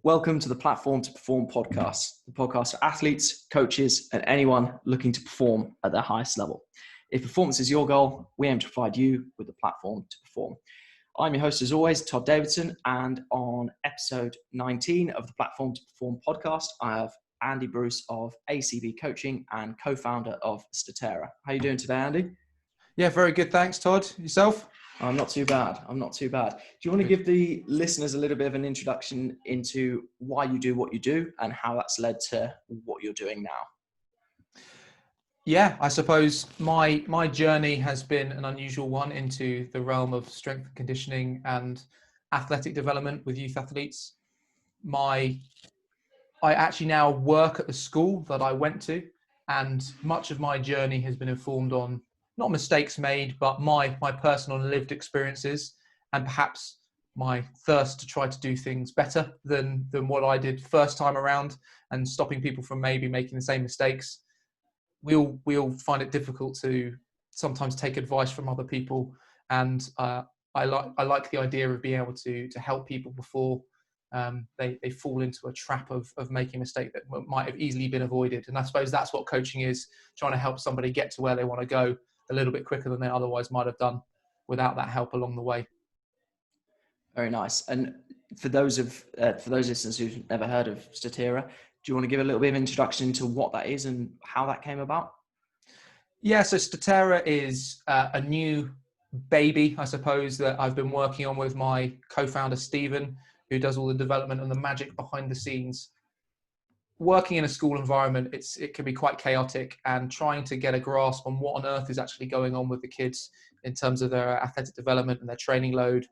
Welcome to the Platform to Perform podcast, the podcast for athletes, coaches, and anyone looking to perform at their highest level. If performance is your goal, we aim to provide you with a platform to perform. I'm your host, as always, Todd Davidson, and on episode 19 of the Platform to Perform podcast, I have Andy Bruce of ACB Coaching and co-founder of Statera. How are you doing today, Andy? Yeah, very good. Thanks, Todd. Yourself? I'm not too bad. Do you want to give the listeners a little bit of an introduction into why you do what you do and how that's led to what you're doing now? Yeah, I suppose my journey has been an unusual one into the realm of strength and conditioning and athletic development with youth athletes. I actually now work at the school that I went to, and much of my journey has been informed on not mistakes made, but my personal and lived experiences, and perhaps my thirst to try to do things better than what I did first time around, and stopping people from maybe making the same mistakes. We all find it difficult to sometimes take advice from other people, and I like the idea of being able to help people before they fall into a trap of making a mistake that might have easily been avoided. And I suppose that's what coaching is, trying to help somebody get to where they want to go a little bit quicker than they otherwise might have done without that help along the way. Very nice. And for those listeners who've never heard of Statera, do you want to give a little bit of introduction to what that is and how that came about? Yeah, so Statera is a new baby, I suppose, that I've been working on with my co-founder, Stephen, who does all the development and the magic behind the scenes. Working in a school environment, it can be quite chaotic, and trying to get a grasp on what on earth is actually going on with the kids in terms of their athletic development and their training load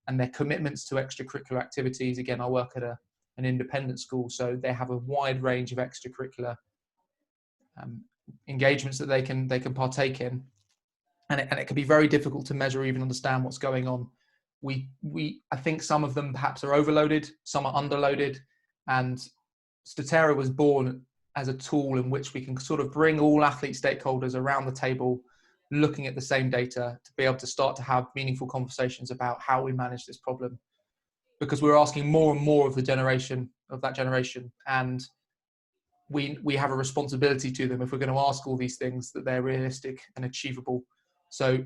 and their commitments to extracurricular activities. Again, I work at an independent school, so they have a wide range of extracurricular engagements that they can partake in, and it can be very difficult to measure or even understand what's going on. I think some of them perhaps are overloaded, some are underloaded, and Statera was born as a tool in which we can sort of bring all athlete stakeholders around the table, looking at the same data, to be able to start to have meaningful conversations about how we manage this problem. Because we're asking more and more of that generation, and we have a responsibility to them if we're going to ask all these things, that they're realistic and achievable. So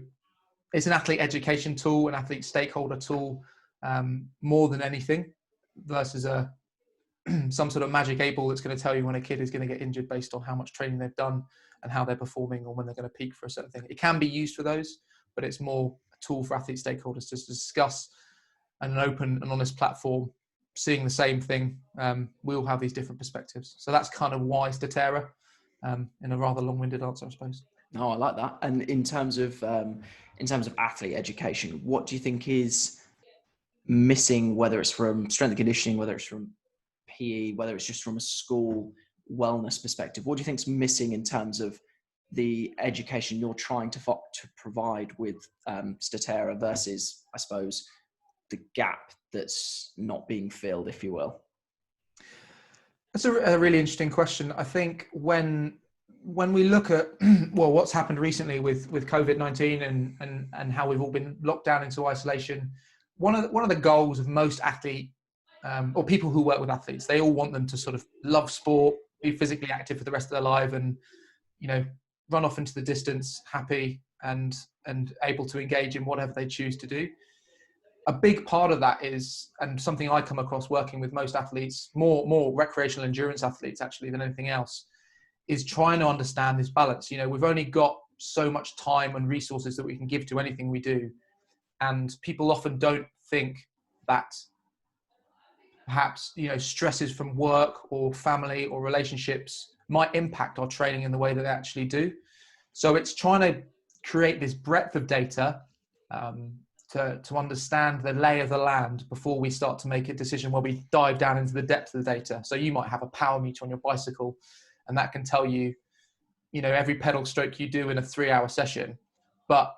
it's an athlete education tool, an athlete stakeholder tool, more than anything, versus some sort of magic 8 ball that's going to tell you when a kid is going to get injured based on how much training they've done and how they're performing, or when they're going to peak for a certain thing. It can be used for those, but it's more a tool for athlete stakeholders to discuss an open and honest platform, seeing the same thing. We all have these different perspectives. So that's kind of why Statera, in a rather long-winded answer, I suppose. No, I like that. And in terms of athlete education, what do you think is missing, whether it's from strength and conditioning, whether it's from PE, whether it's just from a school wellness perspective? What do you think is missing in terms of the education you're trying to provide with Statera versus, I suppose, the gap that's not being filled, if you will? That's a really interesting question. I think when we look at what's happened recently with COVID-19 and how we've all been locked down into isolation, one of the goals of most athlete or people who work with athletes, they all want them to sort of love sport, be physically active for the rest of their life, and run off into the distance happy and able to engage in whatever they choose to do. A big part of that is, and something I come across working with most athletes, more recreational endurance athletes actually than anything else, is trying to understand this balance. We've only got so much time and resources that we can give to anything we do. And people often don't think that perhaps, stresses from work or family or relationships might impact our training in the way that they actually do. So it's trying to create this breadth of data to understand the lay of the land before we start to make a decision where we dive down into the depth of the data. So you might have a power meter on your bicycle, and that can tell you, every pedal stroke you do in a 3-hour session. But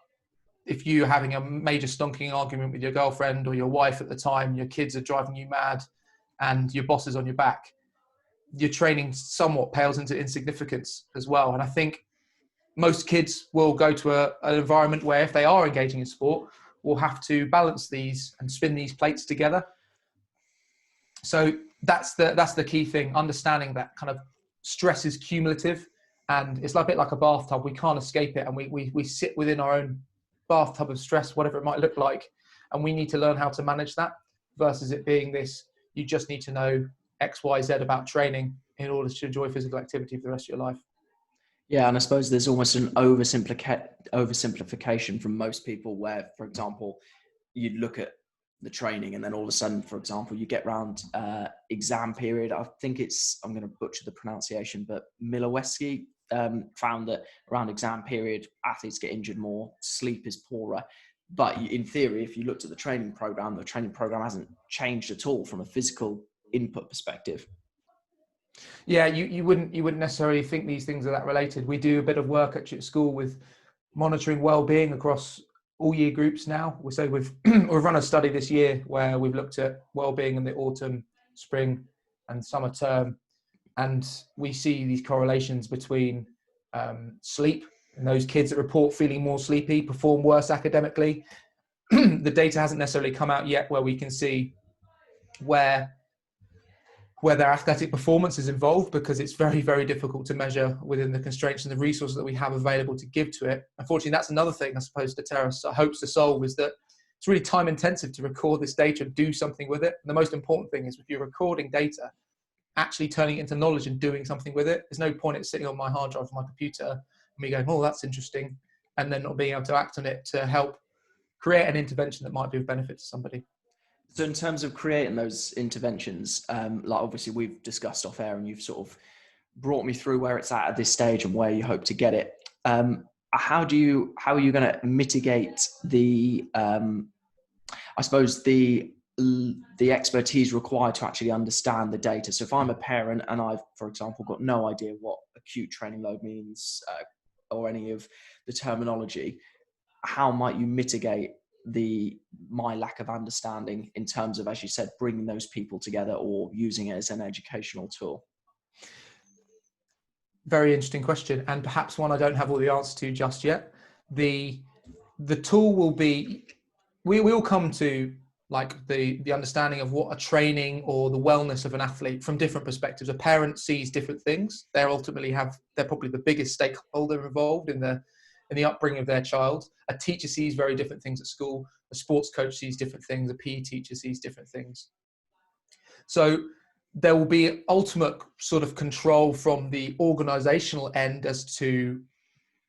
if you're having a major stonking argument with your girlfriend or your wife at the time, your kids are driving you mad, and your boss is on your back, your training somewhat pales into insignificance as well. And I think most kids will go to an environment where, if they are engaging in sport, will have to balance these and spin these plates together. So that's the key thing, understanding that kind of stress is cumulative, and it's like a bit like a bathtub. We can't escape it, and we sit within our own bathtub of stress, whatever it might look like, and we need to learn how to manage that, versus it being this, you just need to know X, Y, Z about training in order to enjoy physical activity for the rest of your life. Yeah, and I suppose there's almost an oversimplification from most people where, for example, you'd look at the training and then all of a sudden, for example, you get around exam period. I think I'm going to butcher the pronunciation, but Milwaukee found that around exam period, athletes get injured more, sleep is poorer. But in theory, if you looked at the training program hasn't changed at all from a physical input perspective. Yeah, you wouldn't necessarily think these things are that related. We do a bit of work at school with monitoring well-being across all year groups now. So we've run a study this year where we've looked at well-being in the autumn, spring, and summer term, and we see these correlations between sleep, and those kids that report feeling more sleepy perform worse academically. The data hasn't necessarily come out yet where we can see where their athletic performance is involved, because it's very, very difficult to measure within the constraints and the resources that we have available to give to it. Unfortunately, that's another thing I suppose Statera hopes to solve, is that it's really time intensive to record this data and do something with it. And the most important thing is, if you're recording data, actually turning it into knowledge and doing something with it. There's no point in it sitting on my hard drive of my computer and me going, oh, that's interesting, and then not being able to act on it to help create an intervention that might be of benefit to somebody. So in terms of creating those interventions, like obviously we've discussed off air and you've sort of brought me through where it's at this stage and where you hope to get it. How are you going to mitigate the, I suppose the expertise required to actually understand the data? So if I'm a parent and I've, for example, got no idea what acute training load means or any of the terminology, how might you mitigate my lack of understanding in terms of, as you said, bringing those people together or using it as an educational tool? Very interesting question, and perhaps one I don't have all the answers to just yet. The tool will be, we will come to like the understanding of what a training or the wellness of an athlete from different perspectives. A parent sees different things. They're probably the biggest stakeholder involved in the upbringing of their child. A teacher sees very different things at school. A sports coach sees different things. A PE teacher sees different things. So there will be ultimate sort of control from the organizational end as to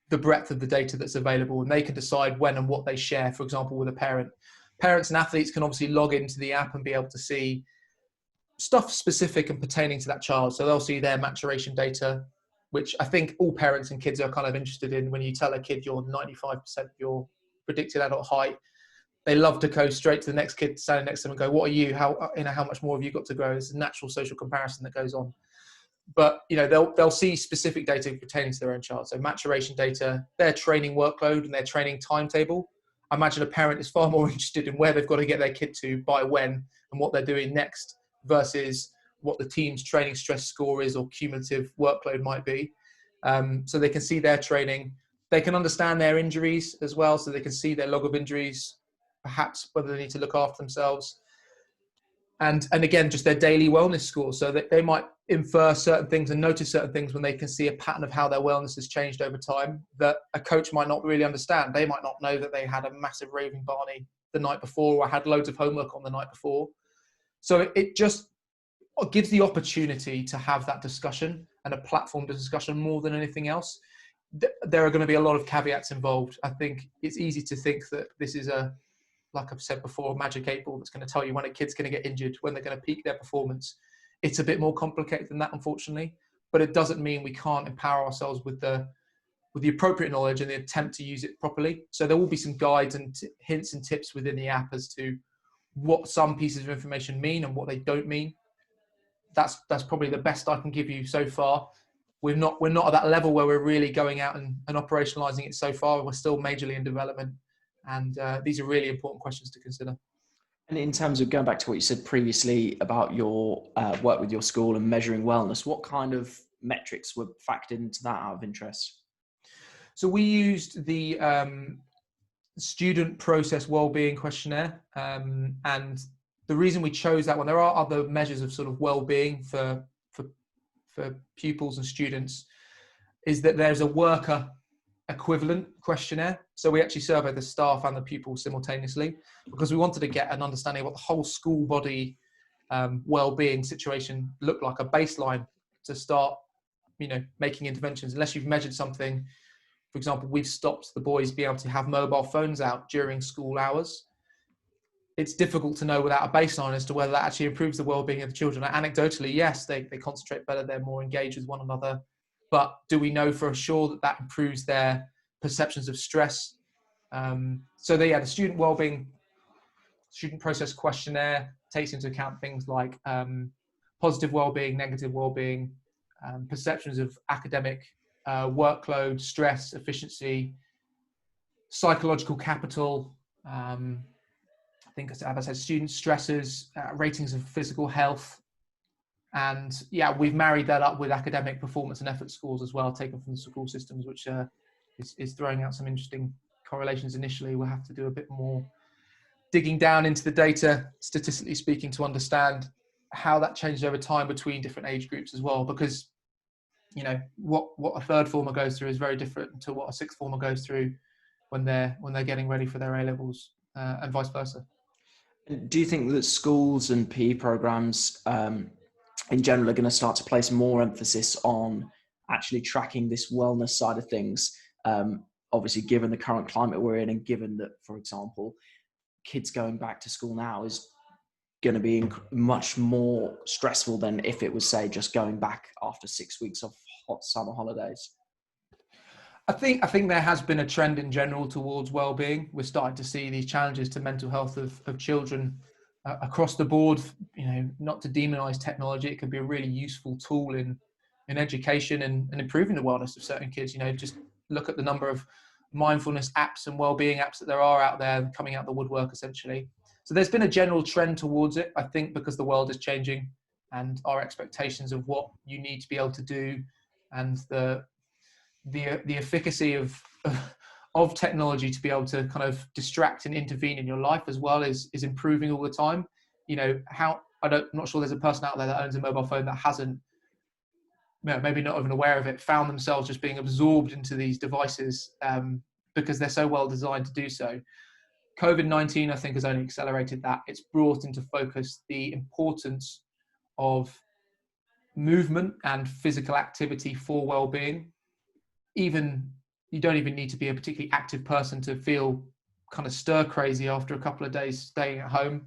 the breadth of the data that's available, and they can decide when and what they share, for example, with a parent. Parents and athletes can obviously log into the app and be able to see stuff specific and pertaining to that child. So they'll see their maturation data, which I think all parents and kids are kind of interested in. When you tell a kid you're 95% of your predicted adult height, they love to go straight to the next kid standing next to them and go, what are you? How much more have you got to grow? It's a natural social comparison that goes on. But they'll see specific data pertaining to their own child. So maturation data, their training workload and their training timetable. I imagine a parent is far more interested in where they've got to get their kid to by when and what they're doing next versus what the team's training stress score is or cumulative workload might be. So they can see their training. They can understand their injuries as well. So they can see their log of injuries, perhaps whether they need to look after themselves. And again, just their daily wellness score, so that they might infer certain things and notice certain things when they can see a pattern of how their wellness has changed over time that a coach might not really understand. They might not know that they had a massive raving Barney the night before or had loads of homework on the night before. So it just gives the opportunity to have that discussion and a platform to discussion more than anything else. There are going to be a lot of caveats involved. I think it's easy to think that this is like I've said before, magic 8-ball that's going to tell you when a kid's going to get injured, when they're going to peak their performance. It's a bit more complicated than that, unfortunately, but it doesn't mean we can't empower ourselves with the appropriate knowledge and the attempt to use it properly. So there will be some guides and hints and tips within the app as to what some pieces of information mean and what they don't mean. That's probably the best I can give you so far. We're not at that level where we're really going out and operationalizing it so far. We're still majorly in development. And these are really important questions to consider. And in terms of going back to what you said previously about your work with your school and measuring wellness, what kind of metrics were factored into that out of interest? So we used the student process wellbeing questionnaire, and the reason we chose that one, there are other measures of sort of well-being for pupils and students, is that there's a worker equivalent questionnaire. So we actually survey the staff and the pupils simultaneously, because we wanted to get an understanding of what the whole school body well-being situation looked like, a baseline to start, making interventions. Unless you've measured something, for example, we've stopped the boys being able to have mobile phones out during school hours. It's difficult to know without a baseline as to whether that actually improves the well-being of the children. Anecdotally, yes, they concentrate better, they're more engaged with one another. But do we know for sure that that improves their perceptions of stress? So the student well-being, student process questionnaire takes into account things like positive well-being, negative well-being, perceptions of academic workload, stress, efficiency, psychological capital, I think, as I said, student stresses, ratings of physical health. And we've married that up with academic performance and effort scores as well, taken from the school systems, which is throwing out some interesting correlations initially. We'll have to do a bit more digging down into the data, statistically speaking, to understand how that changes over time between different age groups as well. Because, what a third former goes through is very different to what a sixth former goes through when they're getting ready for their A-levels, and vice versa. Do you think that schools and PE programs in general are going to start to place more emphasis on actually tracking this wellness side of things? Obviously, given the current climate we're in, and given that, for example, kids going back to school now is going to be much more stressful than if it was, say, just going back after 6 weeks of hot summer holidays. I think there has been a trend in general towards well-being. We're starting to see these challenges to mental health of children across the board. Not to demonize technology, it can be a really useful tool in education and improving the wellness of certain kids. Just look at the number of mindfulness apps and well-being apps that there are out there coming out the woodwork, essentially. So there's been a general trend towards it, I think, because the world is changing and our expectations of what you need to be able to do, and the efficacy of technology to be able to kind of distract and intervene in your life as well is improving all the time. I'm not sure there's a person out there that owns a mobile phone that hasn't, maybe not even aware of it, found themselves just being absorbed into these devices because they're so well designed to do so. COVID-19, I think, has only accelerated that. It's brought into focus the importance of movement and physical activity for well-being. You don't even need to be a particularly active person to feel kind of stir crazy after a couple of days staying at home.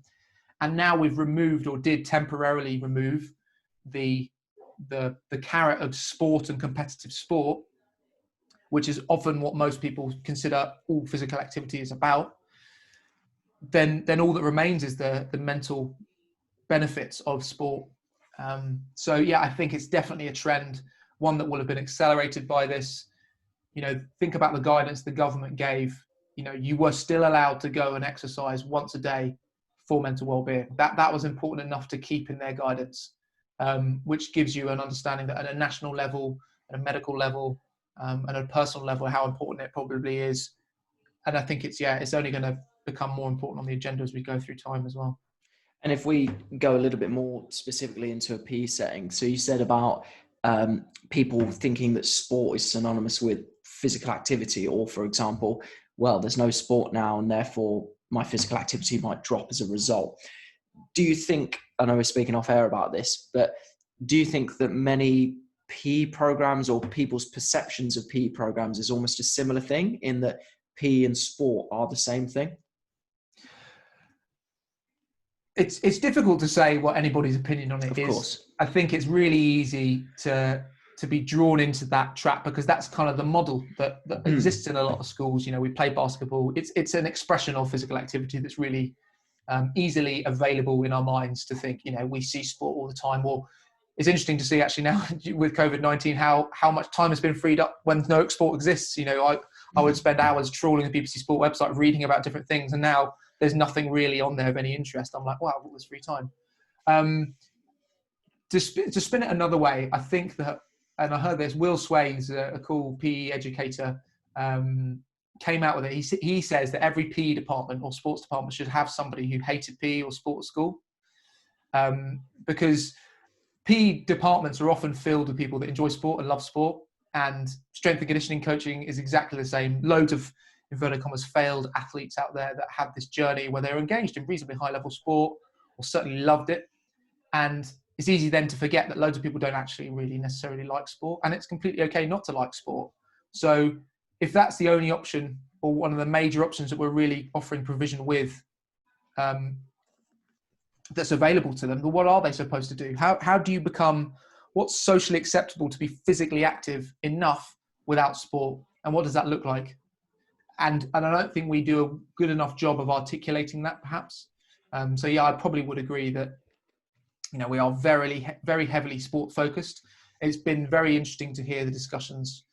And now we've removed, or did temporarily remove, the carrot of sport and competitive sport, which is often what most people consider all physical activity is about. Then all that remains is the mental benefits of sport. So I think it's definitely a trend, one that will have been accelerated by this. Think about the guidance the government gave. You were still allowed to go and exercise once a day for mental well-being. That was important enough to keep in their guidance, which gives you an understanding that at a national level, at a medical level, and at a personal level, how important it probably is. And I think it's only going to become more important on the agenda as we go through time as well. And if we go a little bit more specifically into a PE setting, so you said about people thinking that sport is synonymous with physical activity, or, for example, well, there's no sport now and therefore my physical activity might drop as a result. Do you think, I know we're speaking off air about this, but do you think that many PE programs, or people's perceptions of PE programs, is almost a similar thing, in that PE and sport are the same thing? It's difficult to say what anybody's opinion on it is. Of course. I think it's really easy to be drawn into that trap, because that's kind of the model that exists in a lot of schools. We play basketball. It's an expression of physical activity that's really easily available in our minds to think, we see sport all the time. Well, it's interesting to see actually now with COVID-19 how much time has been freed up when no sport exists. I would spend hours trawling the BBC Sport website, reading about different things, and now there's nothing really on there of any interest. I'm like, wow, what was free time? To spin it another way, I think that, and I heard this, Will Sway's a cool PE educator, came out with it. He says that every PE department or sports department should have somebody who hated PE or sport at school. because PE departments are often filled with people that enjoy sport and love sport, and strength and conditioning coaching is exactly the same. Loads of, inverted commas, failed athletes out there that have this journey where they're engaged in reasonably high level sport or certainly loved it. And it's easy then to forget that loads of people don't actually really necessarily like sport, and it's completely okay not to like sport. So if that's the only option, or one of the major options that we're really offering provision with, that's available to them, but what are they supposed to do? How do you become, what's socially acceptable to be physically active enough without sport? And what does that look like? And I don't think we do a good enough job of articulating that, perhaps. So yeah, I probably would agree that, we are very, very heavily sport focused. It's been very interesting to hear the discussions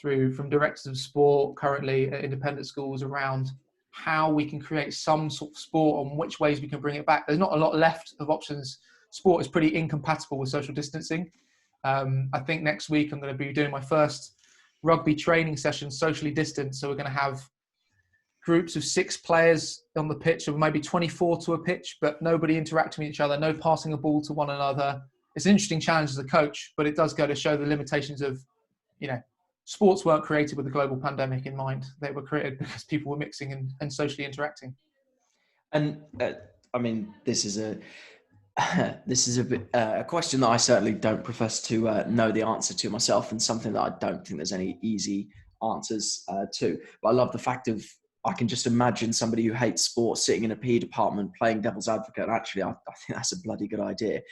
from directors of sport currently at independent schools around how we can create some sort of sport and which ways we can bring it back. There's not a lot left of options. Sport is pretty incompatible with social distancing. I think next week I'm going to be doing my first rugby training session socially distanced. So we're going to have groups of 6 players on the pitch, or maybe 24 to a pitch, but nobody interacting with each other, no passing a ball to one another. It's an interesting challenge as a coach, but it does go to show the limitations of, sports weren't created with the global pandemic in mind. They were created because people were mixing and socially interacting. And this is a question that I certainly don't profess to know the answer to myself, and something that I don't think there's any easy answers to. But I love the fact of, I can just imagine somebody who hates sports sitting in a PE department playing devil's advocate. And actually, I think that's a bloody good idea.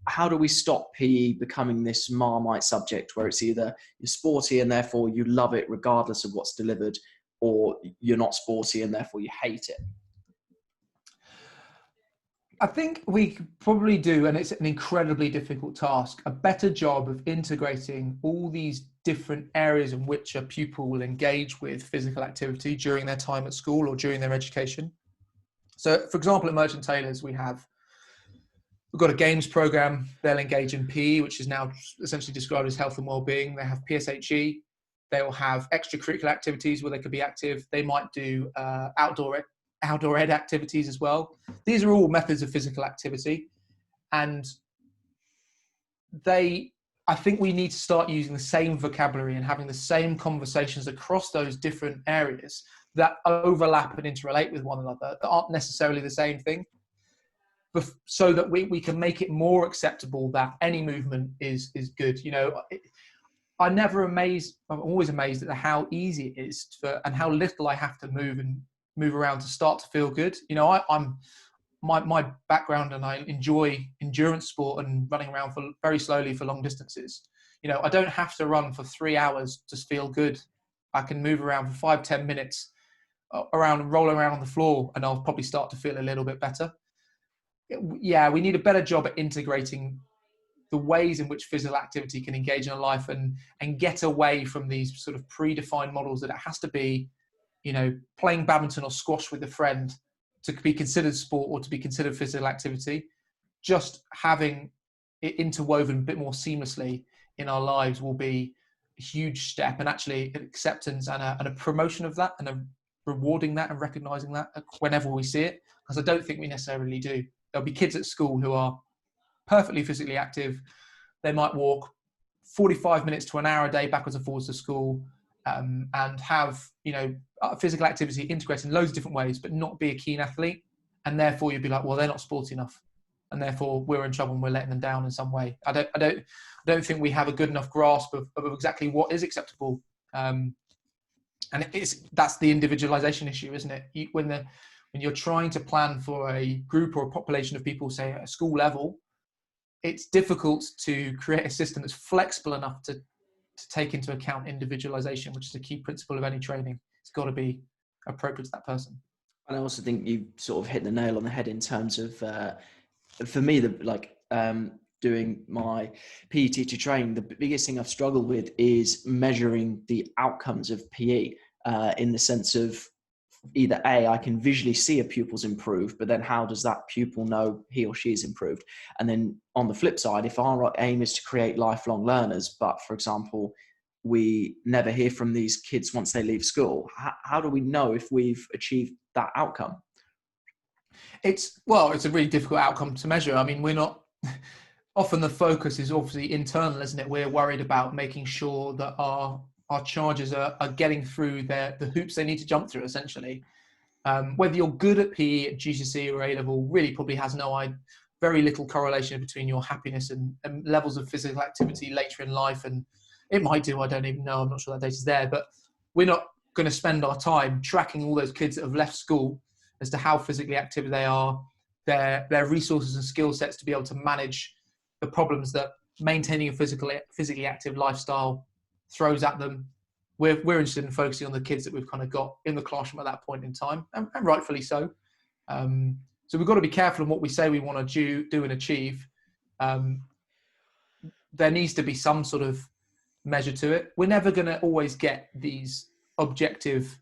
How do we stop PE becoming this Marmite subject where it's either you're sporty and therefore you love it regardless of what's delivered, or you're not sporty and therefore you hate it? I think we could probably do, and it's an incredibly difficult task, a better job of integrating all these different areas in which a pupil will engage with physical activity during their time at school or during their education. So, for example, at Merchant Taylors, we've got a games program. They'll engage in PE, which is now essentially described as health and well-being. They have PSHE. They will have extracurricular activities where they could be active. They might do outdoor ed activities as well. These are all methods of physical activity. And I think we need to start using the same vocabulary and having the same conversations across those different areas that overlap and interrelate with one another, that aren't necessarily the same thing, so that we can make it more acceptable that any movement is good. I'm always amazed at how easy it is and how little I have to move around to start to feel good. I'm my background, and I enjoy endurance sport and running around very slowly for long distances. I don't have to run for 3 hours to feel good. I can move around for 5-10 minutes around and roll around on the floor, and I'll probably start to feel a little bit better. Yeah, we need a better job at integrating the ways in which physical activity can engage in a life and get away from these sort of predefined models that it has to be, playing badminton or squash with a friend to be considered sport or to be considered physical activity. Just having it interwoven a bit more seamlessly in our lives will be a huge step, and actually an acceptance and a promotion of that, and a rewarding that and recognizing that whenever we see it, because I don't think we necessarily do. There'll be kids at school who are perfectly physically active. They might walk 45 minutes to an hour a day backwards and forwards to school, and have physical activity integrated in loads of different ways, but not be a keen athlete. And therefore you'd be like, well, they're not sporty enough, and therefore we're in trouble and we're letting them down in some way. I don't think we have a good enough grasp of exactly what is acceptable. And that's the individualization issue, isn't it? When you're trying to plan for a group or a population of people, say at a school level, it's difficult to create a system that's flexible enough to take into account individualization, which is a key principle of any training. It's got to be appropriate to that person. And I also think you sort of hit the nail on the head in terms of, for me, doing my PE teacher training, the biggest thing I've struggled with is measuring the outcomes of PE in the sense of either A, I can visually see a pupil's improved, but then how does that pupil know he or she is improved? And then on the flip side, if our aim is to create lifelong learners, but for example, we never hear from these kids once they leave school, how do we know if we've achieved that outcome? It's a really difficult outcome to measure. I mean, we're not, often the focus is obviously internal, isn't it? We're worried about making sure that our charges are getting through the hoops they need to jump through, essentially. Whether you're good at PE, at GCSE or A level really probably has very little correlation between your happiness and levels of physical activity later in life. And it might do, I don't even know, I'm not sure that data's there, but we're not going to spend our time tracking all those kids that have left school as to how physically active they are, their resources and skill sets to be able to manage the problems that maintaining a physically active lifestyle throws at them. We're interested in focusing on the kids that we've kind of got in the classroom at that point in time, and rightfully so. So we've got to be careful on what we say we want to do and achieve. There needs to be some sort of measure to it. We're never going to always get these objective,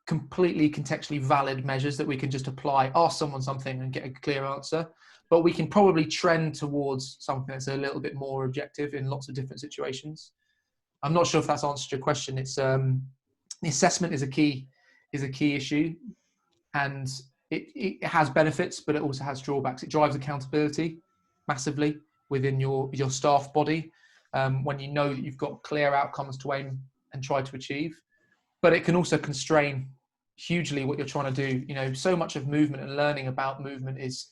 completely contextually valid measures that we can just apply, ask someone something and get a clear answer. But we can probably trend towards something that's a little bit more objective in lots of different situations. I'm not sure if that's answered your question. It's the assessment is a key issue, and it has benefits, but it also has drawbacks. It drives accountability massively within your staff body when you know that you've got clear outcomes to aim and try to achieve. But it can also constrain hugely what you're trying to do. You know, so much of movement and learning about movement is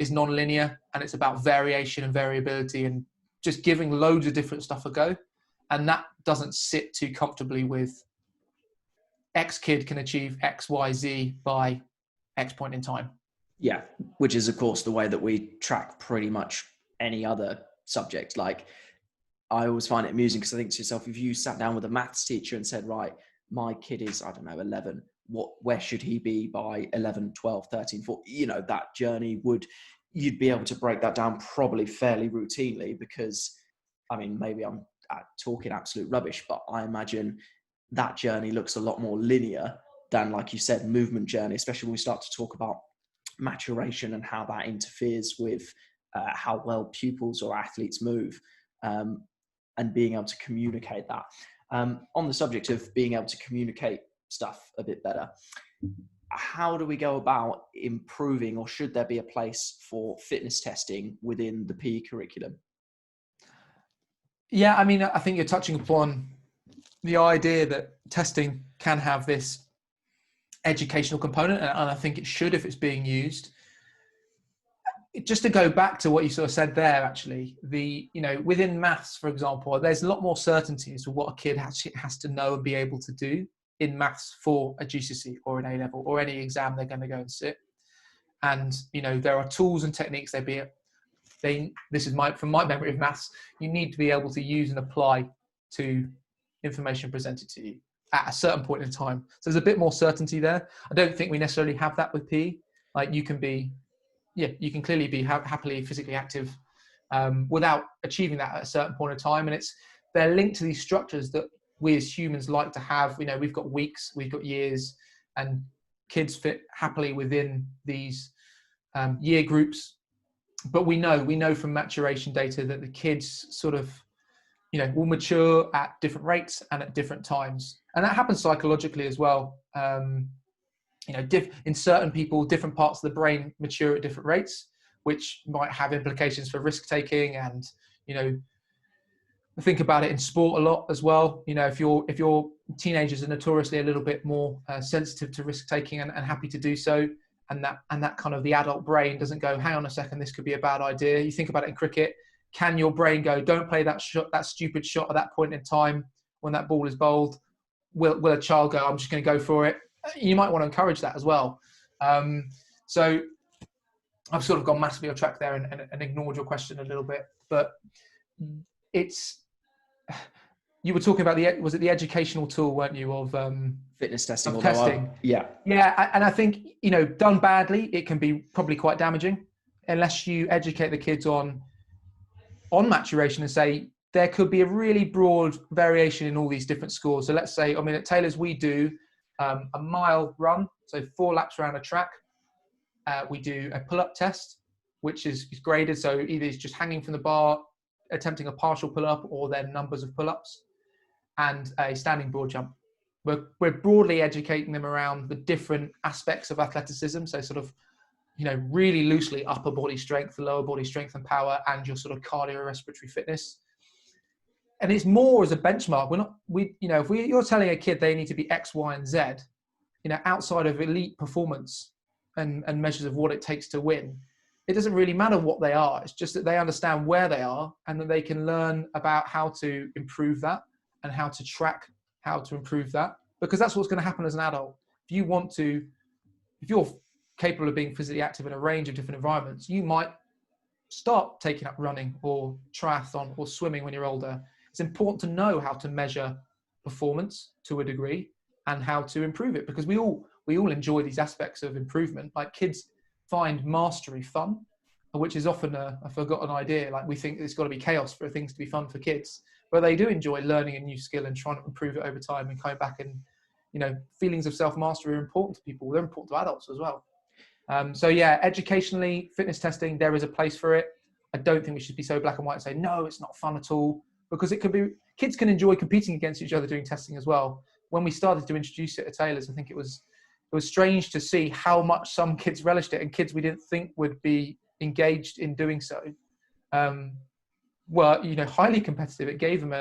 non-linear, and it's about variation and variability and just giving loads of different stuff a go. And that doesn't sit too comfortably with X kid can achieve X, Y, Z by X point in time. Yeah, which is, of course, the way that we track pretty much any other subject. Like, I always find it amusing because I think to yourself, if you sat down with a maths teacher and said, right, my kid is, 11, where should he be by 11, 12, 13, 14? You know, that journey you'd be able to break that down probably fairly routinely because, maybe I'm talking absolute rubbish, but I imagine that journey looks a lot more linear than, like you said, movement journey, especially when we start to talk about maturation and how that interferes with how well pupils or athletes move, and being able to communicate that. On the subject of being able to communicate stuff a bit better, how do we go about improving, or should there be a place for fitness testing within the PE curriculum? Yeah, I think you're touching upon the idea that testing can have this educational component, and I think it should if it's being used. Just to go back to what you sort of said there, actually, within maths, for example, there's a lot more certainty as to what a kid has to know and be able to do in maths for a GCSE or an A level or any exam they're going to go and sit. And, there are tools and techniques this is from my memory of maths, you need to be able to use and apply to information presented to you at a certain point in time. So there's a bit more certainty there. I don't think we necessarily have that with PE. Like you can clearly be happily physically active without achieving that at a certain point in time. And they're linked to these structures that we as humans like to have. We've got weeks, we've got years, and kids fit happily within these year groups. But we know from maturation data that the kids sort of, will mature at different rates and at different times. And that happens psychologically as well. In certain people, different parts of the brain mature at different rates, which might have implications for risk taking. And, I think about it in sport a lot as well. If your teenagers are notoriously a little bit more sensitive to risk taking and happy to do so, and that kind of the adult brain doesn't go, hang on a second, this could be a bad idea. You think about it in cricket. Can your brain go, don't play that shot, that stupid shot at that point in time when that ball is bowled? Will a child go, I'm just going to go for it? You might want to encourage that as well. So I've sort of gone massively off track there and ignored your question a little bit. But you were talking about was it the educational tool, weren't you, of fitness testing? Of testing. Yeah. And I think, done badly, it can be probably quite damaging unless you educate the kids on maturation and say there could be a really broad variation in all these different scores. So let's say, at Taylor's we do a mile run, so 4 laps around a track. We do a pull-up test, which is graded. So either it's just hanging from the bar, attempting a partial pull-up, or then numbers of pull-ups, and a standing broad jump. We're broadly educating them around the different aspects of athleticism. So sort of really loosely upper body strength, lower body strength and power, and your sort of cardiorespiratory fitness. And it's more as a benchmark. If you're telling a kid they need to be X, Y, and Z, outside of elite performance and measures of what it takes to win, it doesn't really matter what they are. It's just that they understand where they are and that they can learn about how to improve that and how to track how to improve that, because that's what's going to happen as an adult. If you're capable of being physically active in a range of different environments, you might start taking up running or triathlon or swimming when you're older. It's important to know how to measure performance to a degree and how to improve it, because we all enjoy these aspects of improvement. Like, kids find mastery fun, which is often a forgotten idea. Like, we think it's got to be chaos for things to be fun for kids, but they do enjoy learning a new skill and trying to improve it over time and coming back. And feelings of self-mastery are important to people. They're important to adults as well. So yeah, educationally, fitness testing, there is a place for it. I don't think we should be so black and white and say, no, it's not fun at all, because kids can enjoy competing against each other doing testing as well. When we started to introduce it at Taylor's, I think it was strange to see how much some kids relished it, and kids we didn't think would be engaged in doing so were, highly competitive. It gave them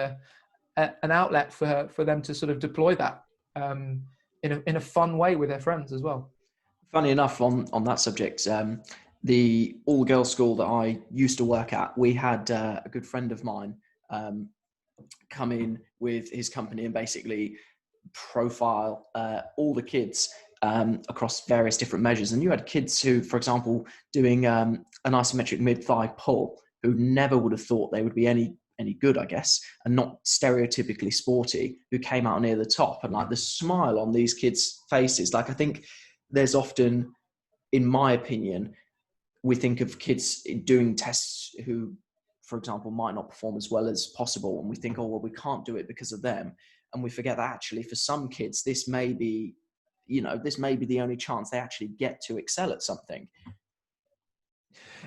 an outlet for them to sort of deploy that in a fun way with their friends as well. Funny enough, on that subject, the all-girls school that I used to work at, we had a good friend of mine come in with his company and basically profile all the kids across various different measures. And you had kids who, for example, doing an isometric mid-thigh pull, who never would have thought they would be any good, I guess, and not stereotypically sporty, who came out near the top. And like the smile on these kids' faces, like, I think there's often, in my opinion, we think of kids doing tests who, for example, might not perform as well as possible, and we think, oh, well, we can't do it because of them. And we forget that actually for some kids, this may be the only chance they actually get to excel at something.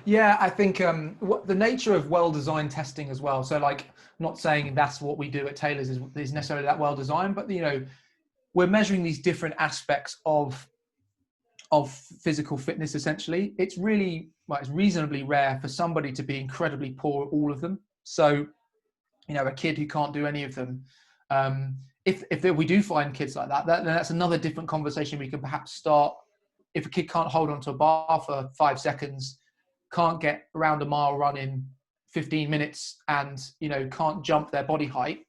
Yeah, I think what the nature of well-designed testing as well. So, like, not saying that's what we do at Taylor's is necessarily that well-designed, but we're measuring these different aspects of physical fitness. Essentially, it's reasonably rare for somebody to be incredibly poor at all of them. So, a kid who can't do any of them. If we do find kids like that, then that's another different conversation we can perhaps start. If a kid can't hold onto a bar for 5 seconds, can't get around a mile run in 15 minutes, and can't jump their body height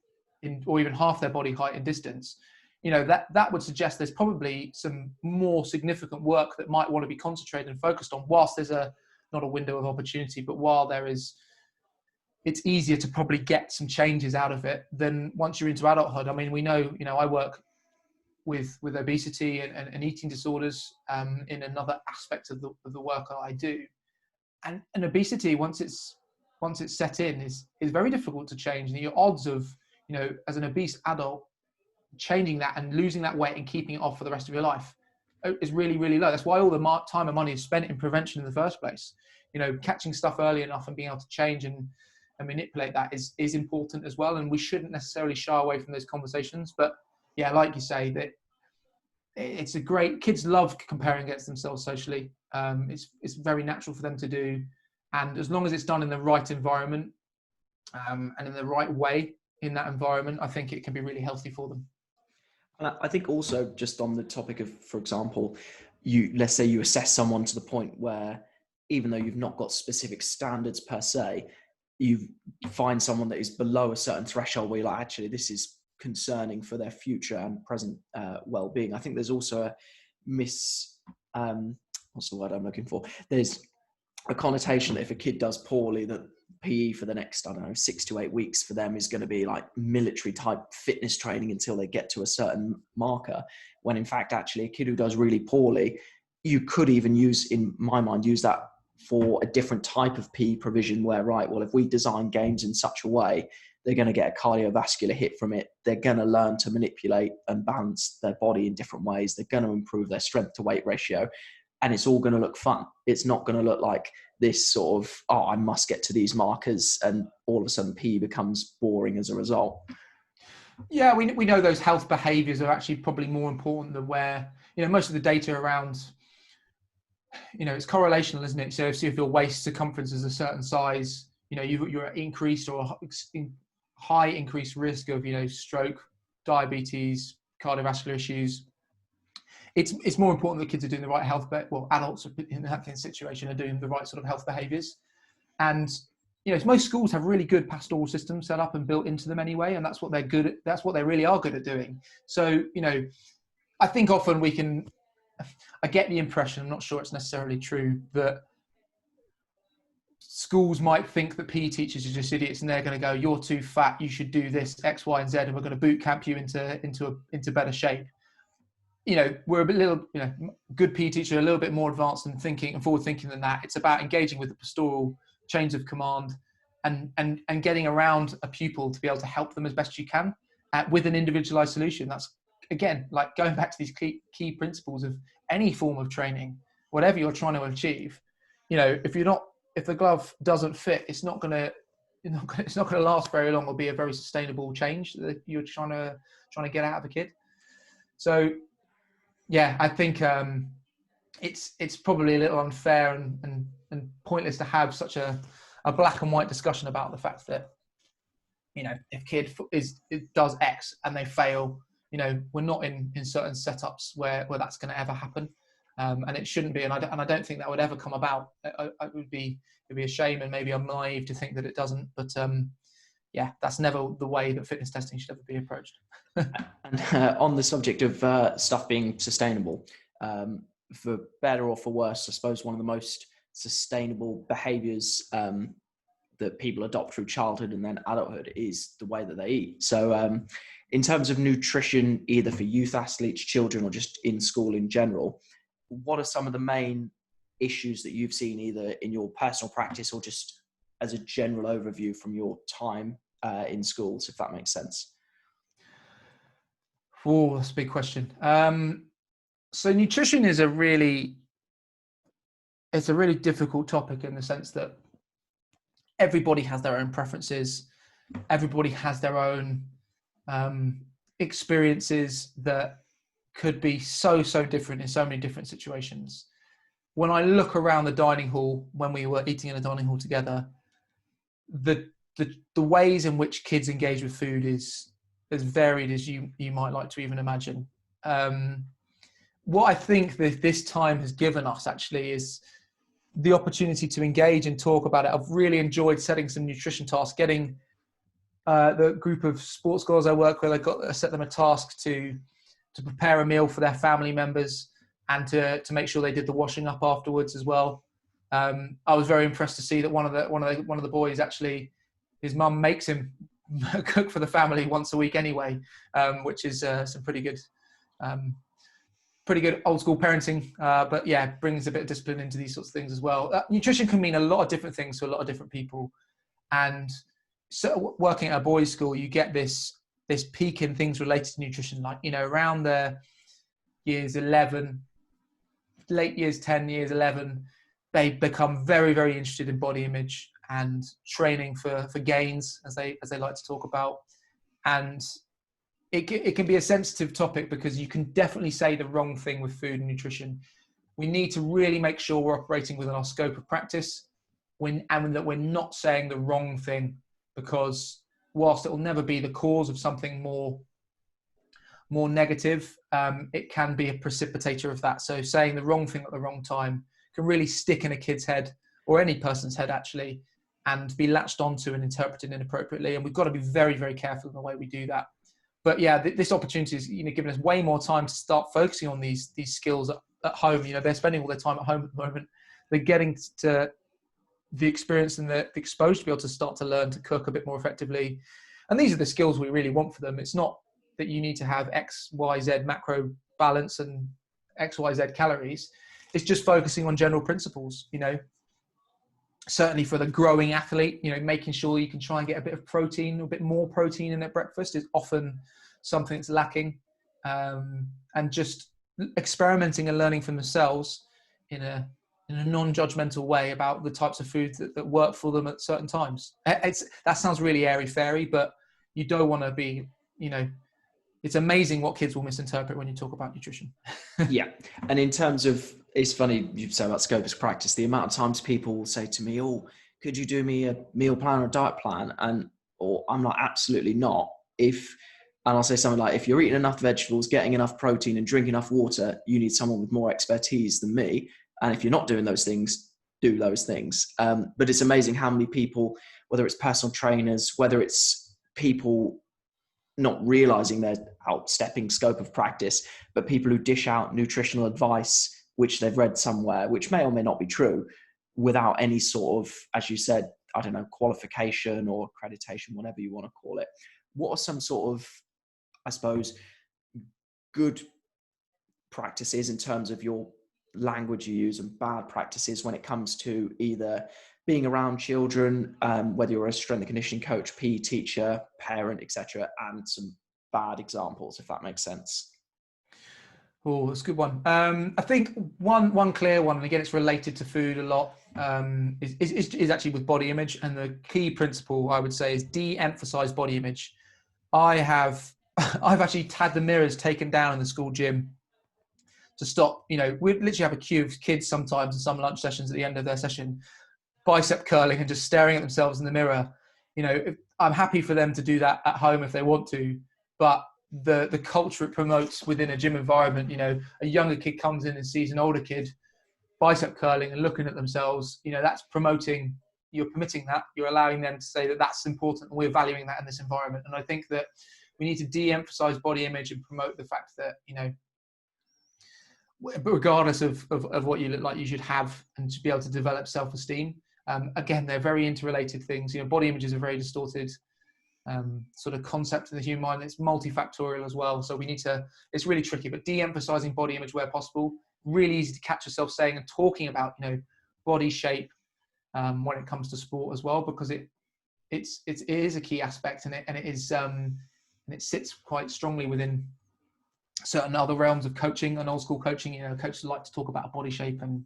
or even half their body height in distance, that would suggest there's probably some more significant work that might want to be concentrated and focused on, whilst there's not a window of opportunity, but while there is, it's easier to probably get some changes out of it than once you're into adulthood. I mean, we know, I work with obesity and eating disorders in another aspect of the work that I do. And obesity, once it's set in, is very difficult to change. And your odds of, as an obese adult, changing that and losing that weight and keeping it off for the rest of your life is really, really low. That's why all the time and money is spent in prevention in the first place. Catching stuff early enough and being able to change and manipulate that is important as well. And we shouldn't necessarily shy away from those conversations. But yeah, like you say, that it's kids love comparing against themselves socially. It's very natural for them to do. And as long as it's done in the right environment and in the right way in that environment, I think it can be really healthy for them. And I think also, just on the topic of, for example, let's say you assess someone to the point where, even though you've not got specific standards per se, you find someone that is below a certain threshold where you're like, actually, this is concerning for their future and present well-being. I think there's also a what's the word I'm looking for? There's a connotation that if a kid does poorly, that PE for the next, 6 to 8 weeks for them is going to be like military type fitness training until they get to a certain marker. When in fact, actually, a kid who does really poorly, you could even use that for a different type of PE provision where, right, well, if we design games in such a way, they're going to get a cardiovascular hit from it. They're going to learn to manipulate and balance their body in different ways. They're going to improve their strength to weight ratio. And it's all going to look fun. It's not going to look like this sort of, I must get to these markers, and all of a sudden PE becomes boring as a result. Yeah, we know those health behaviours are actually probably more important than where, most of the data around it's correlational, isn't it? So if your waist circumference is a certain size, you're at increased or high increased risk of, stroke, diabetes, cardiovascular issues. It's more important that kids are doing the right health, adults in that situation are doing the right sort of health behaviors. And, most schools have really good pastoral systems set up and built into them anyway. And that's what they're good at. That's what they really are good at doing. So, I think often I get the impression, I'm not sure it's necessarily true, that schools might think that PE teachers are just idiots and they're going to go, you're too fat, you should do this X, Y, and Z, and we're going to boot camp you into better shape. We're a little, good PE teachers are a little bit more advanced and thinking and forward thinking than that. It's about engaging with the pastoral chains of command and getting around a pupil to be able to help them as best you can with an individualized solution. That's, again, like going back to these key principles of any form of training, whatever you're trying to achieve. If the glove doesn't fit, it's not going to last very long or be a very sustainable change that you're trying to get out of a kid. So yeah, I think it's probably a little unfair and pointless to have such a black and white discussion about the fact that, if kid does X and they fail, we're not in certain setups where that's going to ever happen. And it shouldn't be. And I don't think that would ever come about. It'd be a shame, and maybe I'm naive to think that it doesn't. But yeah, that's never the way that fitness testing should ever be approached. And on the subject of stuff being sustainable, for better or for worse, I suppose one of the most sustainable behaviors that people adopt through childhood and then adulthood is the way that they eat. So in terms of nutrition, either for youth athletes, children, or just in school in general, what are some of the main issues that you've seen either in your personal practice or just as a general overview from your time in schools, if that makes sense? Oh, that's a big question. So nutrition is a really difficult topic in the sense that everybody has their own preferences. Everybody has their own experiences that could be so different in so many different situations. When I look around the dining hall, when we were eating in a dining hall together, the ways in which kids engage with food is as varied as you might like to even imagine. What I think that this time has given us actually is the opportunity to engage and talk about it. I've really enjoyed setting some nutrition tasks, getting the group of sports girls I work with, I set them a task to prepare a meal for their family members and to make sure they did the washing up afterwards as well. I was very impressed to see that one of the boys, actually, his mum makes him cook for the family once a week anyway, which is some pretty good old school parenting. But yeah, brings a bit of discipline into these sorts of things as well. Nutrition can mean a lot of different things to a lot of different people. And so working at a boys' school, you get this peak in things related to nutrition, like, around the years 11, late years 10, years 11, they become very, very interested in body image and training for gains, as they like to talk about. And it can be a sensitive topic because you can definitely say the wrong thing with food and nutrition. We need to really make sure we're operating within our scope of practice and that we're not saying the wrong thing, because whilst it will never be the cause of something more negative, it can be a precipitator of that. So saying the wrong thing at the wrong time can really stick in a kid's head, or any person's head actually, and be latched onto and interpreted inappropriately. And we've got to be very, very careful in the way we do that. But yeah, this opportunity is, giving us way more time to start focusing on these skills at home. They're spending all their time at home at the moment. They're getting to the experience and the exposure to be able to start to learn to cook a bit more effectively. And these are the skills we really want for them. It's not that you need to have X, Y, Z macro balance and X, Y, Z calories. It's just focusing on general principles, certainly for the growing athlete, making sure you can try and get a bit of protein, a bit more protein in their breakfast is often something that's lacking. And just experimenting and learning for themselves in a non-judgmental way about the types of foods that work for them at certain times. That sounds really airy-fairy, but you don't want to be, it's amazing what kids will misinterpret when you talk about nutrition. Yeah. And in terms of, it's funny you say about scope as practice, the amount of times people will say to me, oh, could you do me a meal plan or a diet plan? Or I'm like, absolutely not. And I'll say something like, if you're eating enough vegetables, getting enough protein and drinking enough water, you need someone with more expertise than me. And if you're not doing those things, do those things. But it's amazing how many people, whether it's personal trainers, whether it's people not realizing their outstepping scope of practice, but people who dish out nutritional advice, which they've read somewhere, which may or may not be true, without any sort of, as you said, I don't know, qualification or accreditation, whatever you want to call it. What are some sort of, I suppose, good practices in terms of your language you use and bad practices when it comes to either being around children, whether you're a strength and conditioning coach, PE teacher, parent, etc., and some bad examples, if that makes sense? Oh, that's a good one. I think one clear one, and again, it's related to food a lot, is actually with body image. And the key principle, I would say, is de-emphasize body image. I've actually had the mirrors taken down in the school gym to stop. We literally have a queue of kids sometimes in some lunch sessions at the end of their session, bicep curling and just staring at themselves in the mirror. I'm happy for them to do that at home if they want to, but the culture it promotes within a gym environment, a younger kid comes in and sees an older kid bicep curling and looking at themselves, that's promoting, you're permitting that, you're allowing them to say that that's important and we're valuing that in this environment. And I think that we need to de-emphasize body image and promote the fact that, regardless of what you look like, you should have and to be able to develop self-esteem. Again, they're very interrelated things. Body image is a very distorted sort of concept in the human mind. It's multifactorial as well. So it's really tricky, but de-emphasizing body image where possible, really easy to catch yourself saying and talking about, body shape when it comes to sport as well, because it is a key aspect, and it sits quite strongly within certain other realms of coaching and old school coaching. Coaches like to talk about body shape, and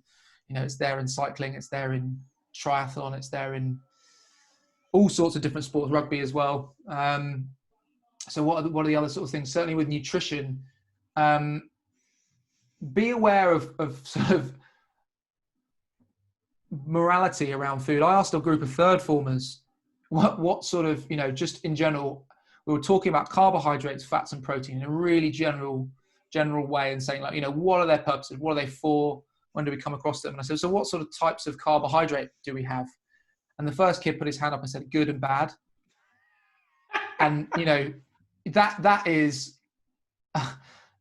it's there in cycling, it's there in triathlon, it's there in all sorts of different sports, rugby as well. So what are the other sort of things? Certainly with nutrition, be aware of sort of morality around food. I asked a group of third formers what sort of, just in general, we were talking about carbohydrates, fats and protein in a really general way, and saying, like, what are their purposes? What are they for? When do we come across them? And I said, so what sort of types of carbohydrate do we have? And the first kid put his hand up and said, good and bad. And, that is,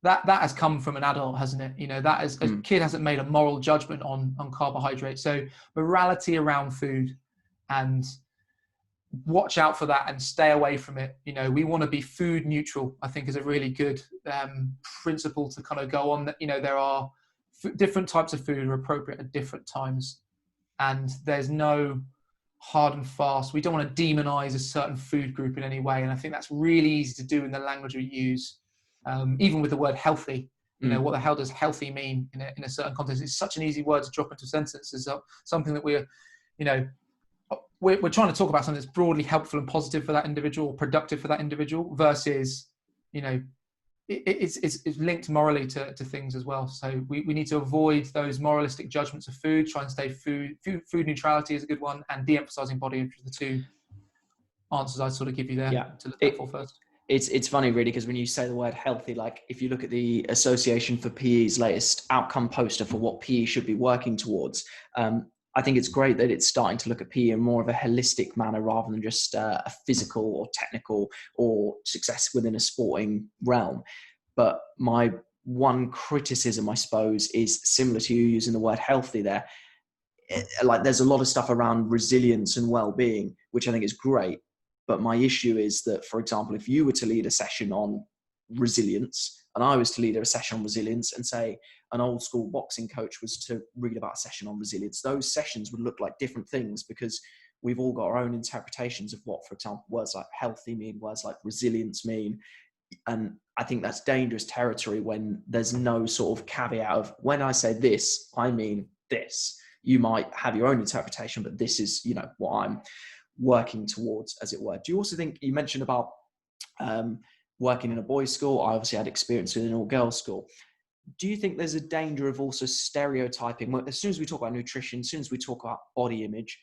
that has come from an adult, hasn't it? That is, a kid hasn't made a moral judgment on carbohydrates. So morality around food, and watch out for that and stay away from it. We want to be food neutral, I think, is a really good principle to kind of go on. That, there are different types of food are appropriate at different times, and there's no hard and fast. We don't want to demonize a certain food group in any way. And I think that's really easy to do in the language we use. Even with the word healthy, what the hell does healthy mean in a certain context? It's such an easy word to drop into a sentence. It's something that we're trying to talk about something that's broadly helpful and positive for that individual, or productive for that individual, versus, it's linked morally to things as well. So we need to avoid those moralistic judgments of food, try and stay food neutrality is a good one, and de-emphasizing body image are the two answers I'd sort of give you there to look for first. It's funny, really, because when you say the word healthy, like if you look at the Association for PE's latest outcome poster for what PE should be working towards, I think it's great that it's starting to look at PE in more of a holistic manner rather than just a physical or technical or success within a sporting realm. But my one criticism, I suppose, is similar to you using the word healthy there. Like, there's a lot of stuff around resilience and well-being, which I think is great. But my issue is that, for example, if you were to lead a session on resilience and I was to lead a session on resilience, and say an old school boxing coach was to read about a session on resilience, those sessions would look like different things, because we've all got our own interpretations of what, for example, words like healthy mean, words like resilience mean. And I think that's dangerous territory when there's no sort of caveat of, when I say this, I mean this. You might have your own interpretation, but this is, what I'm working towards, as it were. Do you also think, you mentioned about working in a boys' school. I obviously had experience in an all-girls school. Do you think there's a danger of also stereotyping? As soon as we talk about nutrition, as soon as we talk about body image,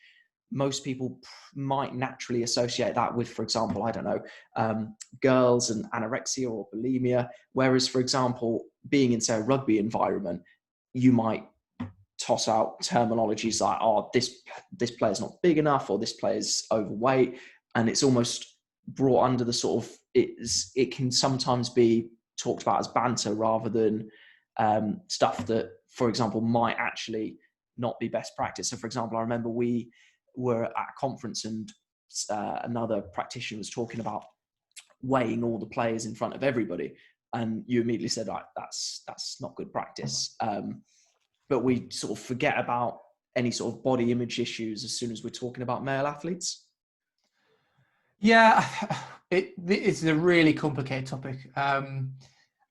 most people might naturally associate that with, for example, I don't know, girls and anorexia or bulimia. Whereas, for example, being in, say, a rugby environment, you might toss out terminologies like, oh, this player's not big enough, or this player's overweight. And it's almost brought under the sort of, it can sometimes be talked about as banter rather than stuff that, for example, might actually not be best practice. So, for example, I remember we were at a conference and another practitioner was talking about weighing all the players in front of everybody, and you immediately said, like, that's not good practice. But we sort of forget about any sort of body image issues as soon as we're talking about male athletes. Yeah, it's a really complicated topic.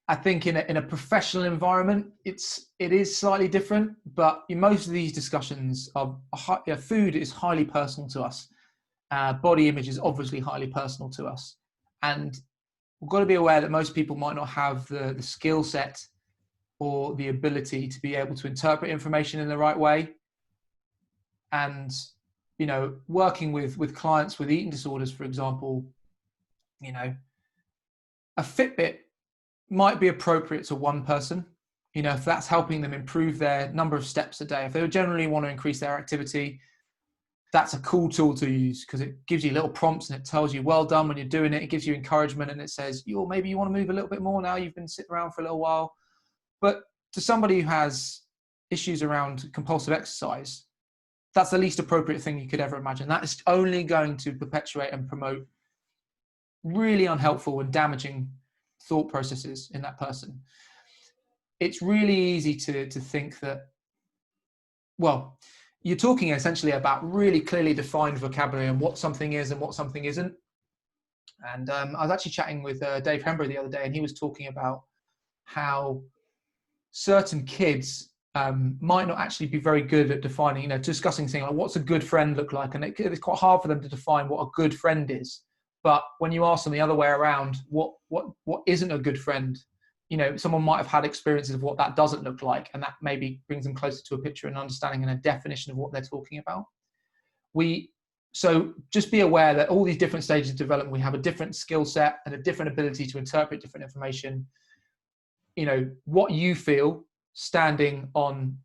I think in a professional environment, it is slightly different, but in most of these discussions, food is highly personal to us. Body image is obviously highly personal to us. And we've got to be aware that most people might not have the skill set or the ability to be able to interpret information in the right way. And, you know, working with clients with eating disorders, for example, you know, a Fitbit might be appropriate to one person, you know, if that's helping them improve their number of steps a day. If they generally want to increase their activity, that's a cool tool to use because it gives you little prompts and it tells you, well done when you're doing it. It gives you encouragement and it says, maybe you want to move a little bit more now. You've been sitting around for a little while. But to somebody who has issues around compulsive exercise, that's the least appropriate thing you could ever imagine. That is only going to perpetuate and promote really unhelpful and damaging thought processes in that person. It's really easy to think that, well, you're talking essentially about really clearly defined vocabulary and what something is and what something isn't. And I was actually chatting with Dave Hembrough the other day, and he was talking about how certain kids might not actually be very good at defining, you know, discussing things like what's a good friend look like, and it's quite hard for them to define what a good friend is. But when you ask them the other way around, what isn't a good friend, you know, someone might have had experiences of what that doesn't look like, and that maybe brings them closer to a picture and understanding and a definition of what they're talking about. So just be aware that all these different stages of development, we have a different skill set and a different ability to interpret different information. You know, what you feel standing on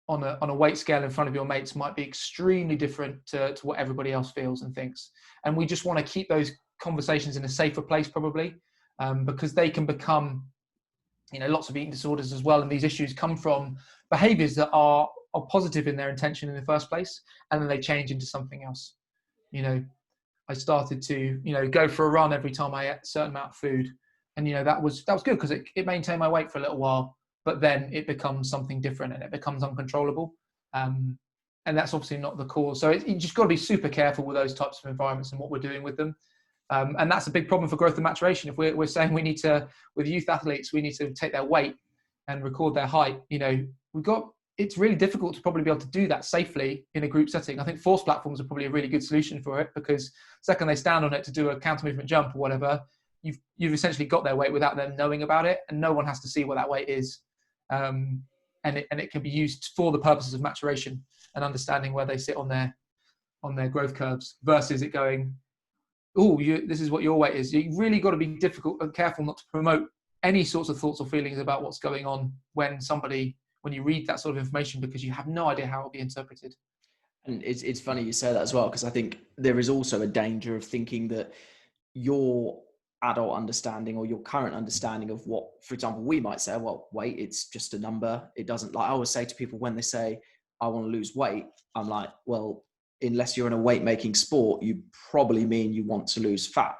a weight scale in front of your mates might be extremely different to what everybody else feels and thinks. And we just want to keep those conversations in a safer place, probably, because they can become, you know, lots of eating disorders as well. And these issues come from behaviors that are positive in their intention in the first place, and then they change into something else. You know, I started to, you know, go for a run every time I ate a certain amount of food. And, you know, that was good because it maintained my weight for a little while, but then it becomes something different and it becomes uncontrollable. And that's obviously not the cause. So you just got to be super careful with those types of environments and what we're doing with them. And that's a big problem for growth and maturation. If we're saying we need to, with youth athletes, we need to take their weight and record their height, you know, it's really difficult to probably be able to do that safely in a group setting. I think force platforms are probably a really good solution for it, because the second they stand on it to do a counter movement jump or whatever, you've essentially got their weight without them knowing about it, and no one has to see what that weight is. And it can be used for the purposes of maturation and understanding where they sit on their growth curves, versus it going, this is what your weight is. You really got to be difficult and careful not to promote any sorts of thoughts or feelings about what's going on when you read that sort of information, because you have no idea how it will be interpreted. And it's funny you say that as well, because I think there is also a danger of thinking that your adult understanding or your current understanding of what, for example, we might say, well, weight, it's just a number. It doesn't, like I always say to people when they say, I want to lose weight, I'm like, well, unless you're in a weight making sport, you probably mean you want to lose fat.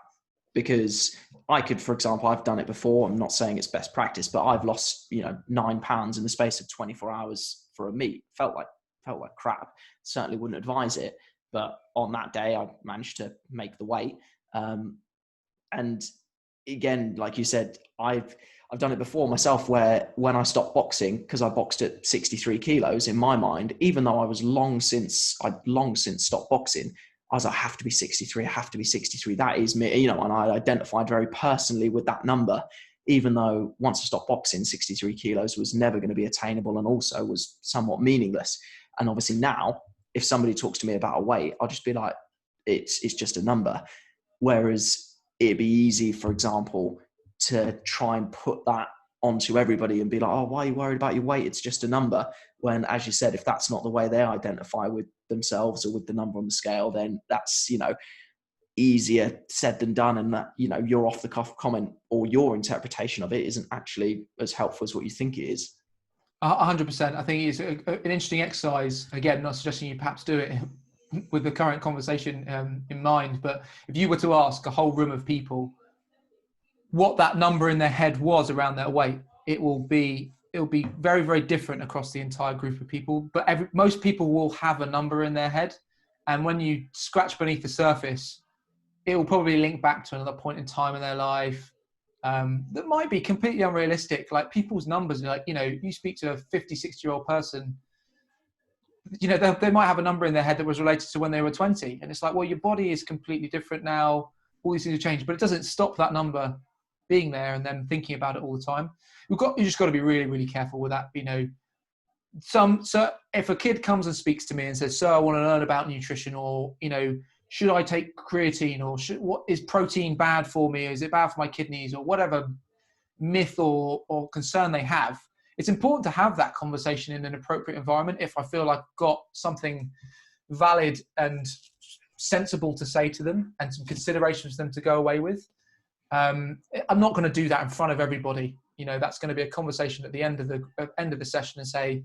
Because I could, for example, I've done it before. I'm not saying it's best practice, but I've lost, 9 pounds in the space of 24 hours for a meet. Felt like crap. Certainly wouldn't advise it. But on that day, I managed to make the weight. And again, like you said, I've done it before myself, where when I stopped boxing, because I boxed at 63 kilos in my mind, even though I'd long since stopped boxing, I was like, I have to be 63. I have to be 63. That is me, you know, and I identified very personally with that number, even though once I stopped boxing, 63 kilos was never going to be attainable and also was somewhat meaningless. And obviously now, if somebody talks to me about a weight, I'll just be like, it's just a number. Whereas it'd be easy, for example, to try and put that onto everybody and be like, oh, why are you worried about your weight? It's just a number. When, as you said, if that's not the way they identify with themselves or with the number on the scale, then that's, you know, easier said than done. And that, you know, your off the cuff comment or your interpretation of it isn't actually as helpful as what you think it is. 100%. I think it's an interesting exercise. Again, not suggesting you perhaps do it with the current conversation in mind, but if you were to ask a whole room of people what that number in their head was around their weight, it will be very, very different across the entire group of people. But most people will have a number in their head, and when you scratch beneath the surface, it will probably link back to another point in time in their life that might be completely unrealistic. Like people's numbers, like, you know, you speak to a 50, 60-year-old person, you know, they might have a number in their head that was related to when they were 20. And it's like, well, your body is completely different now. All these things have changed, but it doesn't stop that number being there and then thinking about it all the time. You just got to be really, really careful with that. You know, so if a kid comes and speaks to me and says, so I want to learn about nutrition, or, you know, should I take creatine, or what is protein bad for me? Is it bad for my kidneys, or whatever myth or concern they have? It's important to have that conversation in an appropriate environment. If I feel like I've got something valid and sensible to say to them and some considerations for them to go away with, I'm not going to do that in front of everybody. You know, that's going to be a conversation at the end of the session, and say,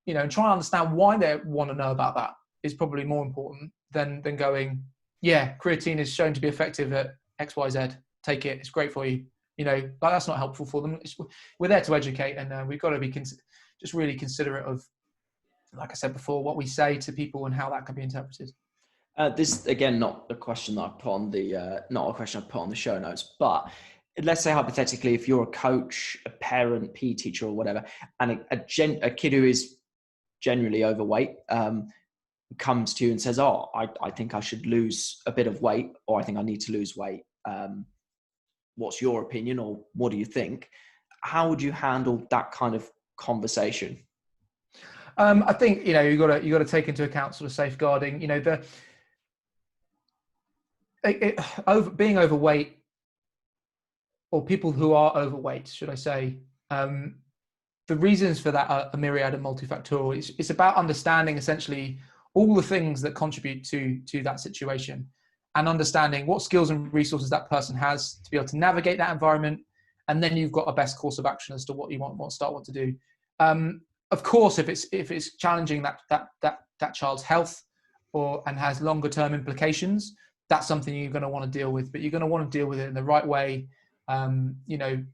you know, and try and understand why they want to know about that is probably more important than going, yeah, creatine is shown to be effective at XYZ. Take it. It's great for you. You know, like, that's not helpful for them. We're there to educate, and we've got to be just really considerate of, like I said before, what we say to people and how that can be interpreted. This, again, not a question that I've put on the show notes, but let's say hypothetically, if you're a coach, a parent, PE teacher, or whatever, and a kid who is generally overweight comes to you and says, oh, I think I should lose a bit of weight, or I think I need to lose weight. What's your opinion, or what do you think? How would you handle that kind of conversation? I think, you know, you got to take into account sort of safeguarding, you know, being overweight, or people who are overweight, should I say, the reasons for that are a myriad and multifactorial. It's about understanding essentially all the things that contribute to that situation, and understanding what skills and resources that person has to be able to navigate that environment. And then you've got a best course of action as to what you want to do. Of course, if it's challenging that child's health and has longer term implications, that's something you're going to want to deal with. But you're going to want to deal with it in the right way. You know,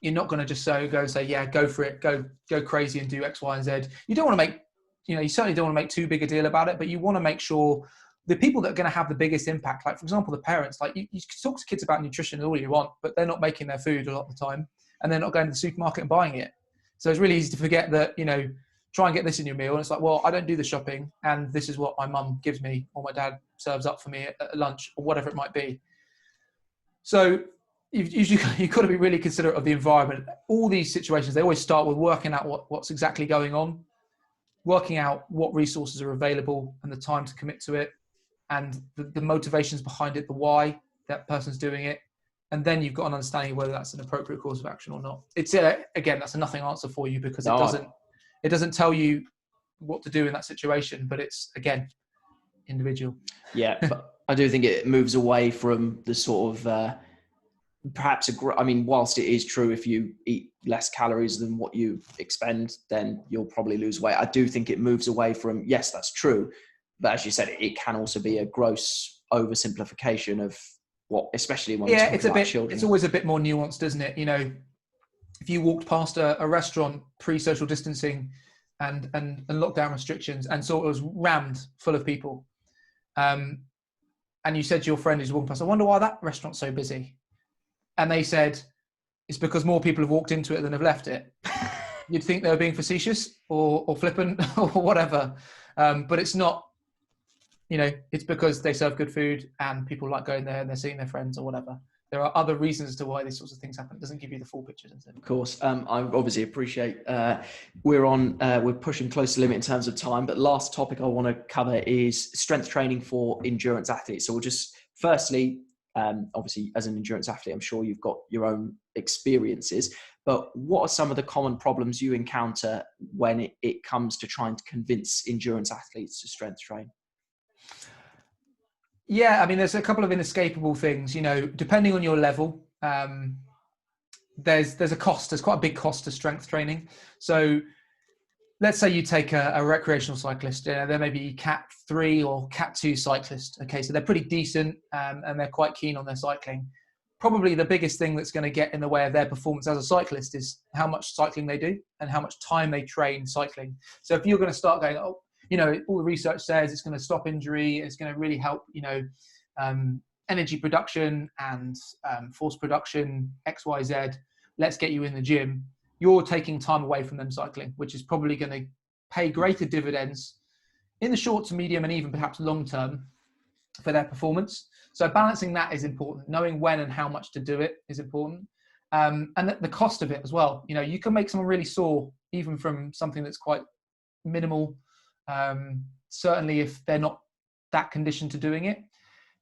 you're not going to just go and say, yeah, go for it, go crazy and do X, Y, and Z. You don't want to make, you know, you certainly don't want to make too big a deal about it, but you want to make sure the people that are going to have the biggest impact, like, for example, the parents, like, you talk to kids about nutrition all you want, but they're not making their food a lot of the time, and they're not going to the supermarket and buying it. So it's really easy to forget that, you know, try and get this in your meal. And it's like, well, I don't do the shopping, and this is what my mum gives me, or my dad serves up for me at lunch, or whatever it might be. So you've got to be really considerate of the environment. All these situations, they always start with working out what's exactly going on, working out what resources are available and the time to commit to it, and the motivations behind it, the why that person's doing it. And then you've got an understanding of whether that's an appropriate course of action or not. It's again, that's a nothing answer for you, because it doesn't tell you what to do in that situation, but it's, again, individual. Yeah, but I do think it moves away from the sort of perhaps whilst it is true, if you eat less calories than what you expend, then you'll probably lose weight. I do think it moves away from, yes, that's true, but as you said, it can also be a gross oversimplification of what, especially when we're talking about children. It's always a bit more nuanced, isn't it? You know, if you walked past a restaurant pre-social distancing and lockdown restrictions, and saw it was rammed full of people, and you said to your friend who's walking past, I wonder why that restaurant's so busy. And they said, it's because more people have walked into it than have left it. You'd think they were being facetious or flippant or whatever. But it's not it's because they serve good food and people like going there and they're seeing their friends or whatever. There are other reasons to why these sorts of things happen. It doesn't give you the full picture, does it? Of course. I obviously appreciate we're pushing close to the limit in terms of time, but last topic I want to cover is strength training for endurance athletes. So we'll just firstly, obviously as an endurance athlete, I'm sure you've got your own experiences, but what are some of the common problems you encounter when it comes to trying to convince endurance athletes to strength train? Yeah, I mean, there's a couple of inescapable things, depending on your level. There's a cost. There's quite a big cost to strength training. So let's say you take a recreational cyclist. They may be Cat 3 or Cat 2 cyclist. Okay, so they're pretty decent and they're quite keen on their cycling. Probably the biggest thing that's going to get in the way of their performance as a cyclist is how much cycling they do and how much time they train cycling. So if you're going to start going, all the research says it's going to stop injury, it's going to really help, energy production and force production, X, Y, Z, let's get you in the gym. You're taking time away from them cycling, which is probably going to pay greater dividends in the short to medium and even perhaps long term for their performance. So balancing that is important. Knowing when and how much to do it is important. And the cost of it as well. You can make someone really sore even from something that's quite minimal. Certainly if they're not that conditioned to doing it.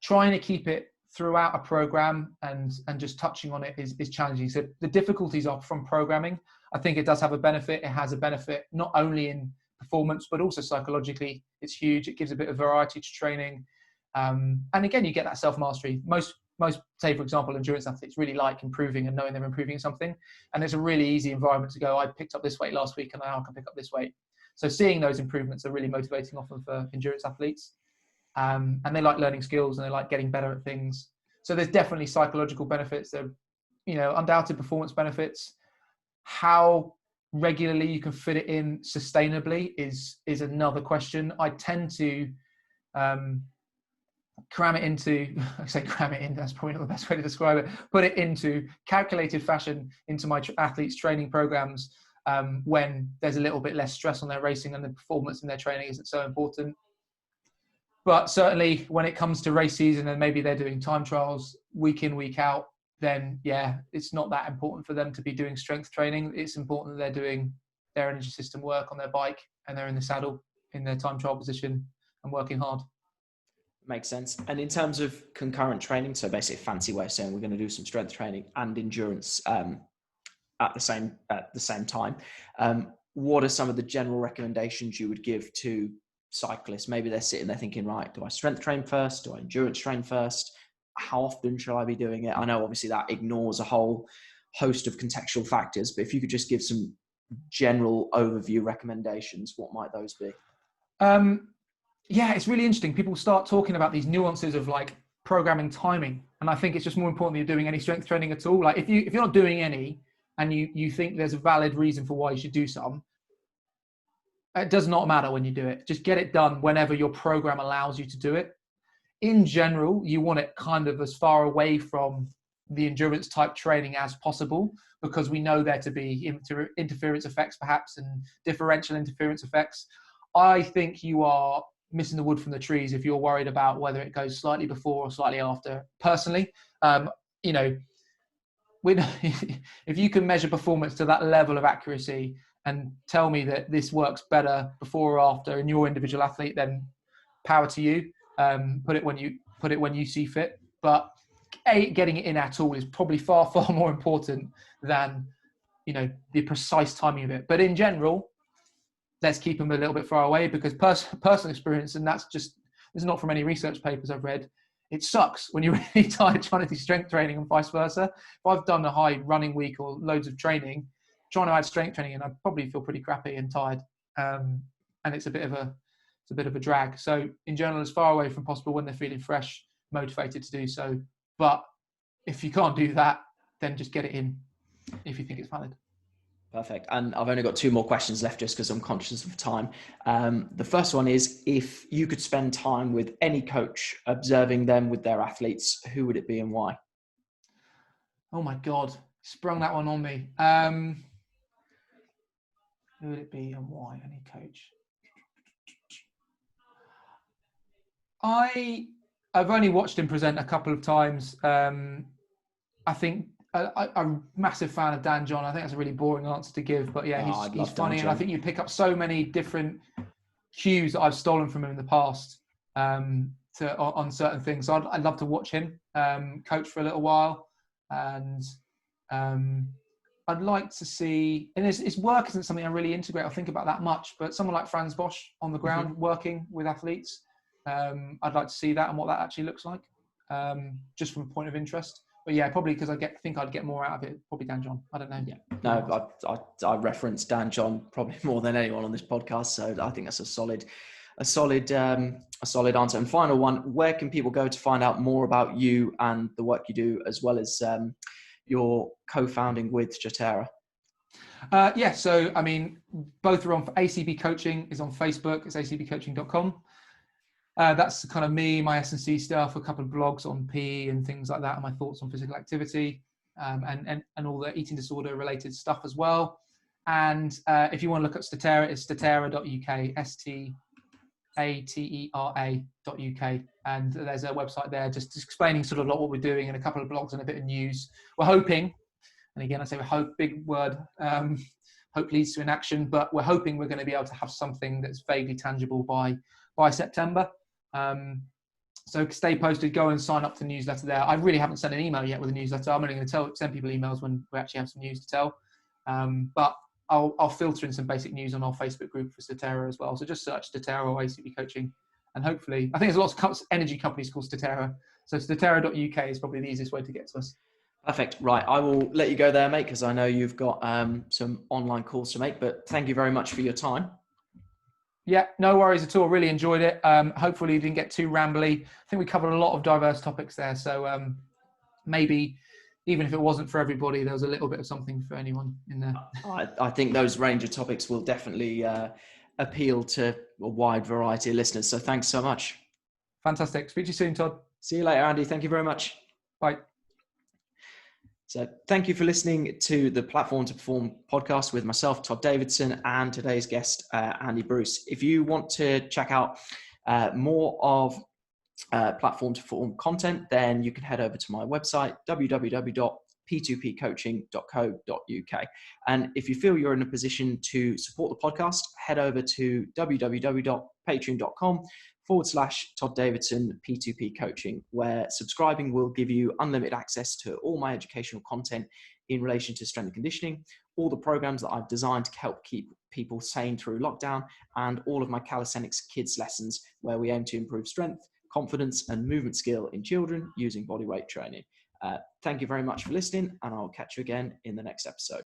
Trying to keep it throughout a program and just touching on it is challenging. So the difficulties are from programming. I think it does have a benefit. It has a benefit not only in performance, but also psychologically. It's huge. It gives a bit of variety to training. And again, you get that self-mastery. Most, say, for example, endurance athletes really like improving and knowing they're improving something. And it's a really easy environment to go, I picked up this weight last week and now I can pick up this weight. So seeing those improvements are really motivating often for endurance athletes. And they like learning skills and they like getting better at things. So there's definitely psychological benefits. There are, undoubted performance benefits. How regularly you can fit it in sustainably is another question. I tend to cram it in, that's probably not the best way to describe it, put it into calculated fashion into my athletes' training programs when there's a little bit less stress on their racing and the performance in their training isn't so important. But certainly when it comes to race season and maybe they're doing time trials week in, week out, then yeah, it's not that important for them to be doing strength training. It's important that they're doing their energy system work on their bike and they're in the saddle in their time trial position and working hard. Makes sense. And in terms of concurrent training, so basically a fancy way of saying we're going to do some strength training and endurance at the same time, what are some of the general recommendations you would give to cyclists? Maybe they're sitting there thinking, right, do I strength train first? Do I endurance train first? How often shall I be doing it? I know obviously that ignores a whole host of contextual factors, but if you could just give some general overview recommendations, what might those be? Yeah, it's really interesting. People start talking about these nuances of like programming timing. And I think it's just more important that you're doing any strength training at all. Like if you're not doing any and you think there's a valid reason for why you should do some, it does not matter when you do it. Just get it done whenever your program allows you to do it. In general, you want it kind of as far away from the endurance type training as possible, because we know there to be interference effects perhaps and differential interference effects. I think you are missing the wood from the trees if you're worried about whether it goes slightly before or slightly after. Personally, if you can measure performance to that level of accuracy and tell me that this works better before or after in your individual athlete, then power to you. Put it when you see fit. But getting it in at all is probably far, far more important than the precise timing of it. But in general, let's keep them a little bit far away, because personal experience, and this is not from any research papers I've read, it sucks when you're really tired trying to do strength training and vice versa. If I've done a high running week or loads of training, trying to add strength training, and I probably feel pretty crappy and tired, and it's a bit of a drag. So in general, as far away from possible when they're feeling fresh, motivated to do so. But if you can't do that, then just get it in if you think it's valid. Perfect. And I've only got 2 more questions left just because I'm conscious of time. The first one is, if you could spend time with any coach observing them with their athletes, who would it be and why? Oh my God, sprung that one on me. Who would it be and why? Any coach? I've only watched him present a couple of times. I think I'm a massive fan of Dan John. I think that's a really boring answer to give, but yeah, he's funny, and I think you pick up so many different cues that I've stolen from him in the past on certain things. So I'd love to watch him coach for a little while, and I'd like to see. And his work isn't something I really integrate or think about that much, but someone like Franz Bosch on the ground working with athletes, I'd like to see that and what that actually looks like, just from a point of interest. But yeah, probably because think I'd get more out of it. Probably Dan John. I don't know. Yeah. No, I reference Dan John probably more than anyone on this podcast, so I think that's a solid answer. And final one: where can people go to find out more about you and the work you do, as well as your co-founding with Statera? Yeah. So I mean, both are on. ACB Coaching is on Facebook. It's acbcoaching.com. That's kind of me, my S&C stuff, a couple of blogs on PE and things like that, and my thoughts on physical activity, and all the eating disorder related stuff as well. And if you want to look at Statera, it's statera.uk, statera.uk. And there's a website there just explaining sort of what we're doing, and a couple of blogs and a bit of news. We're hoping, and again, I say we hope, big word, hope leads to inaction, but we're hoping we're going to be able to have something that's vaguely tangible by September. So stay posted, go and sign up to the newsletter there. I really haven't sent an email yet with a newsletter. I'm only going to send people emails when we actually have some news to tell. But I'll filter in some basic news on our Facebook group for Statera as well. So just search Statera or ACB Coaching, and hopefully, I think there's lots of energy companies called Statera. So statera.uk is probably the easiest way to get to us. Perfect. Right. I will let you go there, mate, because I know you've got some online calls to make, but thank you very much for your time. Yeah, no worries at all. Really enjoyed it. Hopefully you didn't get too rambly. I think we covered a lot of diverse topics there. So maybe even if it wasn't for everybody, there was a little bit of something for anyone in there. I think those range of topics will definitely appeal to a wide variety of listeners. So thanks so much. Fantastic. Speak to you soon, Todd. See you later, Andy. Thank you very much. Bye. So thank you for listening to the Platform to Perform podcast with myself, Todd Davidson, and today's guest, Andy Bruce. If you want to check out more of Platform to Perform content, then you can head over to my website, www.p2pcoaching.co.uk. And if you feel you're in a position to support the podcast, head over to www.patreon.com/Todd Davidson P2P Coaching, where subscribing will give you unlimited access to all my educational content in relation to strength and conditioning, all the programs that I've designed to help keep people sane through lockdown, and all of my calisthenics kids lessons, where we aim to improve strength, confidence, and movement skill in children using bodyweight training. Thank you very much for listening, and I'll catch you again in the next episode.